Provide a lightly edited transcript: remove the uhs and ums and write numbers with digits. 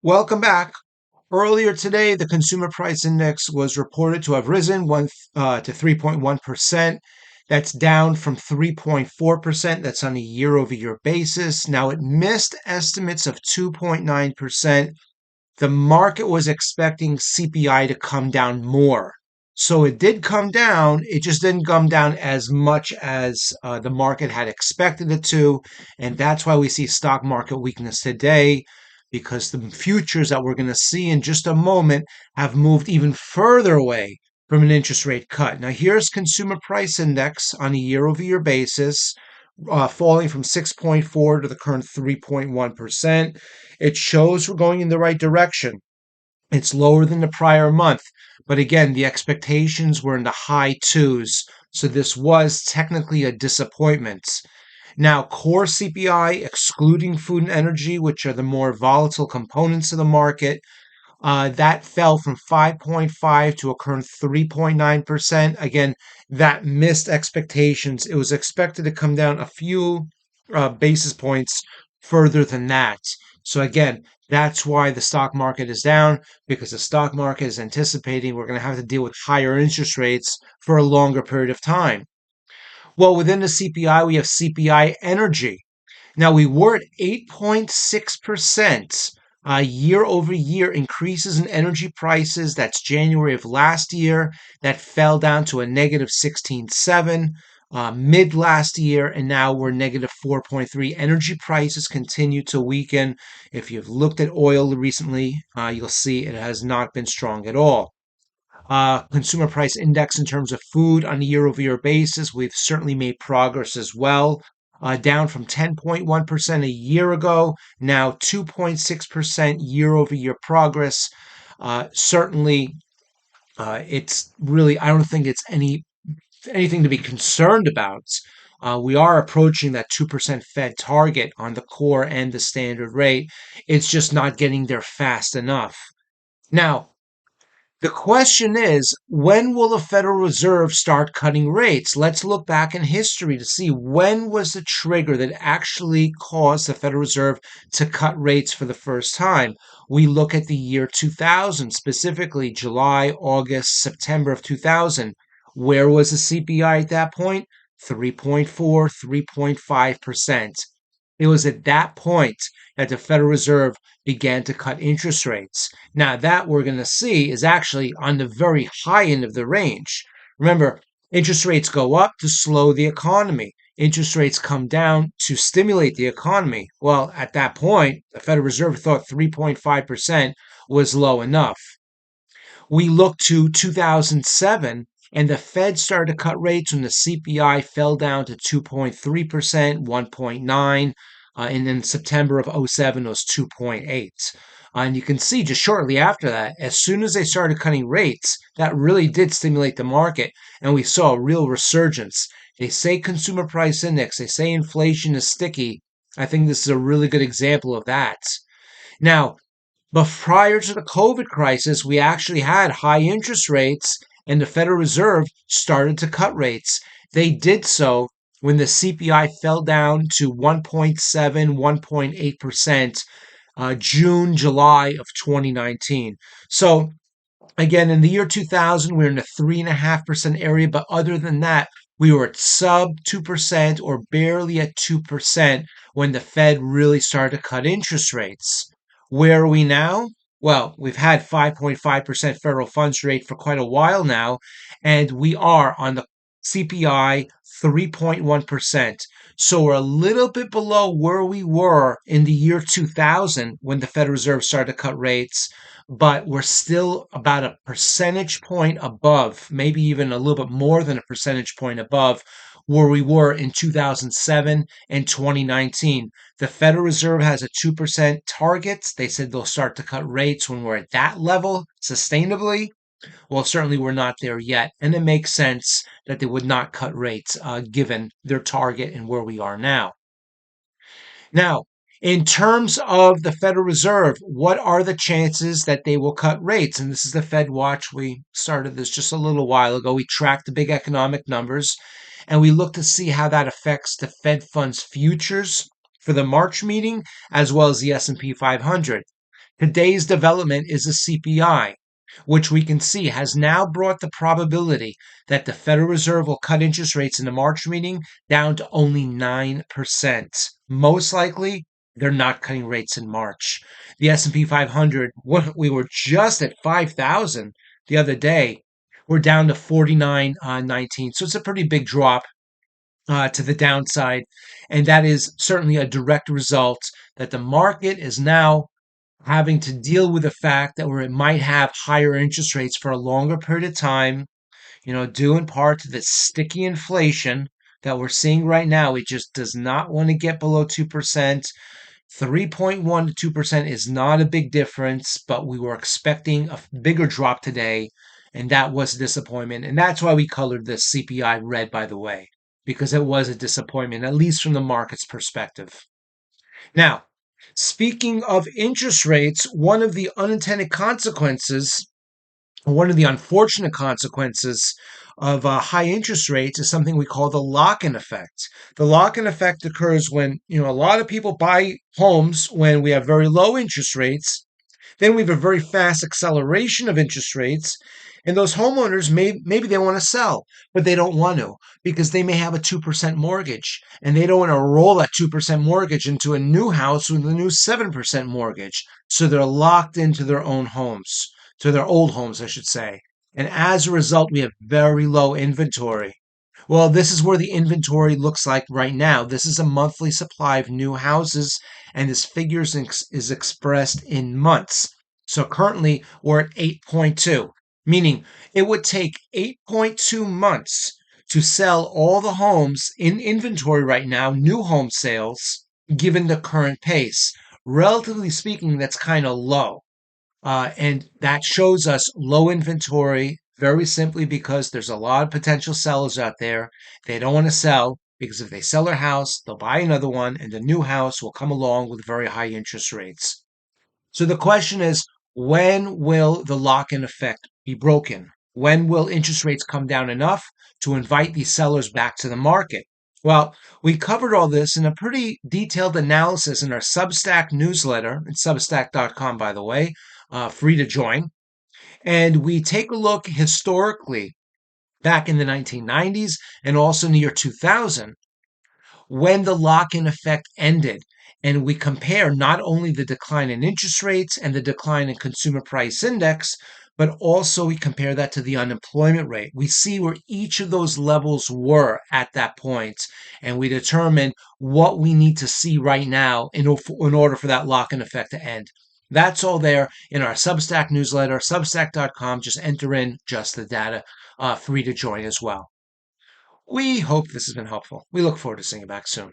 Welcome back. Earlier today, the consumer price index was reported to have risen to 3.1%. That's down from 3.4%. That's on a year over year basis. Now, it missed estimates of 2.9%. The market was expecting CPI to come down more. So it did come down. It just didn't come down as much as the market had expected it to. And that's why we see stock market weakness today, because the futures that we're going to see in just a moment have moved even further away from an interest rate cut. Now, here's consumer price index on a year over year basis, falling from 6.4 to the current 3.1%. It shows we're going in the right direction. It's lower than the prior month, but again, the expectations were in the high twos, so this was technically a disappointment. Now, core CPI, excluding food and energy, which are the more volatile components of the market, that fell from 5.5 to a current 3.9%. Again, that missed expectations. It was expected to come down a few basis points further than that. So again, that's why the stock market is down, because the stock market is anticipating we're going to have to deal with higher interest rates for a longer period of time. Well, within the CPI, we have CPI energy. Now, we were at 8.6% year over year increases in energy prices. That's January of last year. That fell down to a negative 16.7 mid last year, and now we're negative 4.3. Energy prices continue to weaken. If you've looked at oil recently, you'll see it has not been strong at all. Consumer price index in terms of food on a year over year basis, we've certainly made progress as well. Down from 10.1% a year ago, now 2.6% year over year progress. Certainly, it's really, I don't think it's anything to be concerned about. We are approaching that 2% Fed target on the core and the standard rate. It's just not getting there fast enough. Now, the question is, when will the Federal Reserve start cutting rates? Let's look back in history to see when was the trigger that actually caused the Federal Reserve to cut rates for the first time. We look at the year 2000, specifically July, August, September of 2000. Where was the CPI at that point? 3.4, 3.5%. It was at that point that the Federal Reserve began to cut interest rates. Now, that we're going to see is actually on the very high end of the range. Remember, interest rates go up to slow the economy. Interest rates come down to stimulate the economy. Well, at that point, the Federal Reserve thought 3.5% was low enough. We look to 2007, and the Fed started to cut rates when the CPI fell down to 2.3%, 1.9, and in September of '07 was 2.8. And you can see just shortly after that, as soon as they started cutting rates, that really did stimulate the market, and we saw a real resurgence. They say consumer price index, they say inflation is sticky. I think this is a really good example of that. Now, but prior to the COVID crisis, we actually had high interest rates, and the Federal Reserve started to cut rates. They did so when the CPI fell down to 1.7, 1.8%, June, July of 2019. So again, in the year 2000, we were in the 3.5% area, but other than that, we were at sub 2% or barely at 2% when the Fed really started to cut interest rates. Where are we now? Well, we've had 5.5% federal funds rate for quite a while now, and we are on the CPI 3.1%. So we're a little bit below where we were in the year 2000 when the Federal Reserve started to cut rates, but we're still about a percentage point above, maybe even a little bit more than a percentage point above where we were in 2007 and 2019. The Federal Reserve has a 2% target. They said they'll start to cut rates when we're at that level sustainably. Well, certainly we're not there yet. And it makes sense that they would not cut rates given their target and where we are now. Now, in terms of the Federal Reserve, what are the chances that they will cut rates? And this is the Fed Watch. We started this just a little while ago. We tracked the big economic numbers and we look to see how that affects the Fed funds futures for the March meeting as well as the S&P 500. Today's development is a CPI, which we can see has now brought the probability that the Federal Reserve will cut interest rates in the March meeting down to only 9%. Most likely, they're not cutting rates in March. The S&P 500, we were just at 5,000 the other day. We're down to 49.19. So it's a pretty big drop to the downside. And that is certainly a direct result that the market is now having to deal with the fact that where it might have higher interest rates for a longer period of time, due in part to the sticky inflation that we're seeing right now. It just does not want to get below 2%. 3.1 to 2% is not a big difference, but we were expecting a bigger drop today, and that was a disappointment. And that's why we colored the CPI red, by the way, because it was a disappointment, at least from the market's perspective. Now, speaking of interest rates, one of the unintended consequences, one of the unfortunate consequences of high interest rates is something we call the lock-in effect. The lock-in effect occurs when, a lot of people buy homes when we have very low interest rates. Then we have a very fast acceleration of interest rates. And those homeowners maybe they want to sell, but they don't want to because they may have a 2% mortgage and they don't want to roll that 2% mortgage into a new house with a new 7% mortgage. So they're locked into their own homes, to their old homes, I should say. And as a result, we have very low inventory. Well, this is where the inventory looks like right now. This is a monthly supply of new houses, and this figure is expressed in months. So currently, we're at 8.2, meaning it would take 8.2 months to sell all the homes in inventory right now, new home sales, given the current pace. Relatively speaking, that's kind of low. And that shows us low inventory very simply because there's a lot of potential sellers out there. They don't want to sell because if they sell their house, they'll buy another one and the new house will come along with very high interest rates. So the question is, when will the lock-in effect be broken? When will interest rates come down enough to invite these sellers back to the market? Well, we covered all this in a pretty detailed analysis in our Substack newsletter. It's substack.com, by the way, free to join. And we take a look historically back in the 1990s and also in the year 2000 when the lock-in effect ended. And we compare not only the decline in interest rates and the decline in consumer price index, but also we compare that to the unemployment rate. We see where each of those levels were at that point, and we determine what we need to see right now in order for that lock-in effect to end. That's all there in our Substack newsletter, substack.com. Just enter in just the data, free to join as well. We hope this has been helpful. We look forward to seeing you back soon.